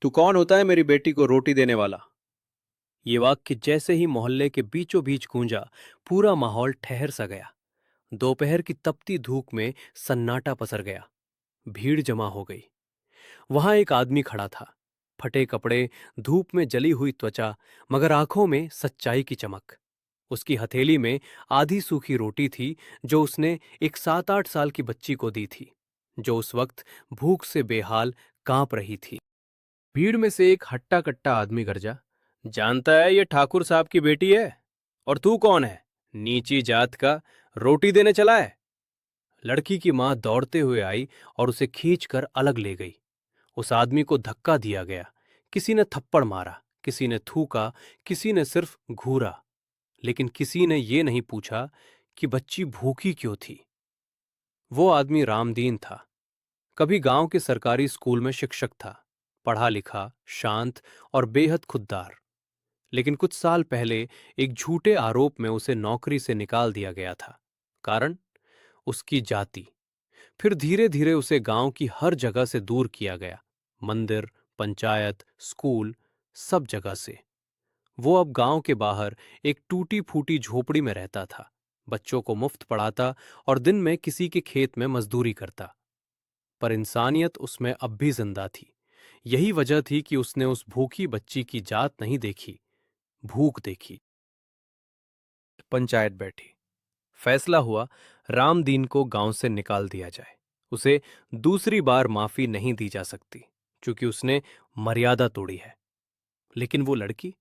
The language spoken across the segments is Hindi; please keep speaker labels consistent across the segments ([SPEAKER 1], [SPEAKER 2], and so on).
[SPEAKER 1] तू कौन होता है मेरी बेटी को रोटी देने वाला? ये वाक्य जैसे ही मोहल्ले के बीचों बीच गूंजा, पूरा माहौल ठहर सा गया। दोपहर की तपती धूप में सन्नाटा पसर गया। भीड़ जमा हो गई। वहां एक आदमी खड़ा था। फटे कपड़े, धूप में जली हुई त्वचा, मगर आंखों में सच्चाई की चमक। उसकी हथेली में आधी सूखी रोटी थी, जो उसने एक 7-8 साल की बच्ची को दी थी, जो उस वक्त भूख से बेहाल कांप रही थी। भीड़ में से एक हट्टा कट्टा आदमी गरजा, जानता है ये ठाकुर साहब की बेटी है? और तू कौन है, नीची जात का, रोटी देने चला है? लड़की की मां दौड़ते हुए आई और उसे खींचकर अलग ले गई। उस आदमी को धक्का दिया गया। किसी ने थप्पड़ मारा, किसी ने थूका, किसी ने सिर्फ घूरा, लेकिन किसी ने ये नहीं पूछा कि बच्ची भूखी क्यों थी। वो आदमी रामदीन था। कभी गांव के सरकारी स्कूल में शिक्षक था, पढ़ा लिखा, शांत और बेहद खुददार। लेकिन कुछ साल पहले एक झूठे आरोप में उसे नौकरी से निकाल दिया गया था। कारण? उसकी जाति। फिर धीरे धीरे उसे गांव की हर जगह से दूर किया गया। मंदिर, पंचायत, स्कूल, सब जगह से। वो अब गांव के बाहर एक टूटी फूटी झोपड़ी में रहता था। बच्चों को मुफ्त पढ़ाता और दिन में किसी के खेत में मजदूरी करता। पर इंसानियत उसमें अब भी जिंदा थी। यही वजह थी कि उसने उस भूखी बच्ची की जात नहीं देखी, भूख देखी। पंचायत बैठी। फैसला हुआ, रामदीन को गांव से निकाल दिया जाए। उसे दूसरी बार माफी नहीं दी जा सकती, क्योंकि उसने मर्यादा तोड़ी है। लेकिन वो लड़की,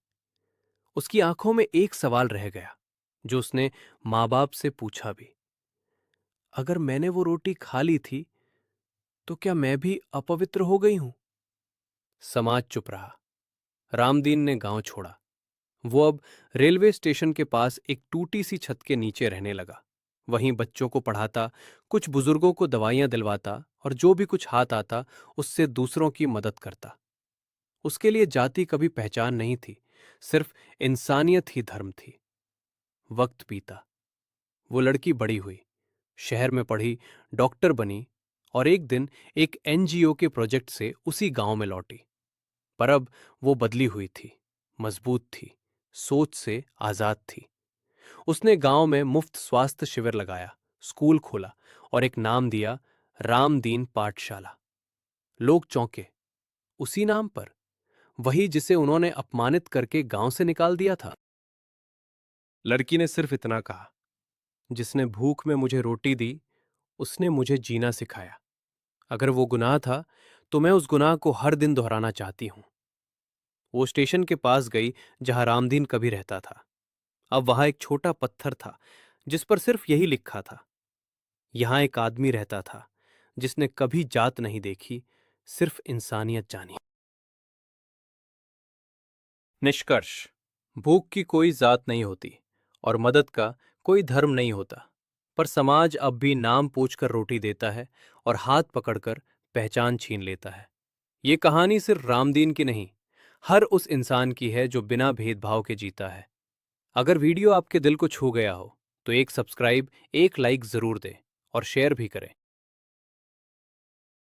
[SPEAKER 1] उसकी आंखों में एक सवाल रह गया, जो उसने मां बाप से पूछा भी। अगर मैंने वो रोटी खा ली थी, तो क्या मैं भी अपवित्र हो गई हूं? समाज चुप रहा। रामदीन ने गांव छोड़ा। वो अब रेलवे स्टेशन के पास एक टूटी सी छत के नीचे रहने लगा। वहीं बच्चों को पढ़ाता, कुछ बुजुर्गों को दवाइयां दिलवाता और जो भी कुछ हाथ आता उससे दूसरों की मदद करता। उसके लिए जाति कभी पहचान नहीं थी, सिर्फ इंसानियत ही धर्म थी। वक्त बीता। वो लड़की बड़ी हुई, शहर में पढ़ी, डॉक्टर बनी और एक दिन एक एनजीओ के प्रोजेक्ट से उसी गांव में लौटी। पर अब वो बदली हुई थी, मजबूत थी, सोच से आजाद थी। उसने गांव में मुफ्त स्वास्थ्य शिविर लगाया, स्कूल खोला और एक नाम दिया, रामदीन पाठशाला। लोग चौंके। उसी नाम पर, वही जिसे उन्होंने अपमानित करके गांव से निकाल दिया था। लड़की ने सिर्फ इतना कहा, जिसने भूख में मुझे रोटी दी, उसने मुझे जीना सिखाया। अगर वो गुनाह था, तो मैं उस गुनाह को हर दिन दोहराना चाहती हूं। वो स्टेशन के पास गई, जहां रामदीन कभी रहता था। अब वहां एक छोटा पत्थर था, जिस पर सिर्फ यही लिखा था, यहां एक आदमी रहता था जिसने कभी जात नहीं देखी, सिर्फ इंसानियत जानी। निष्कर्ष: भूख की कोई जात नहीं होती और मदद का कोई धर्म नहीं होता, पर समाज अब भी नाम पूछकर रोटी देता है और हाथ पकड़कर पहचान छीन लेता है। ये कहानी सिर्फ रामदीन की नहीं, हर उस इंसान की है जो बिना भेदभाव के जीता है। अगर वीडियो आपके दिल को छू गया हो, तो एक सब्सक्राइब, एक लाइक जरूर दें और शेयर भी करें।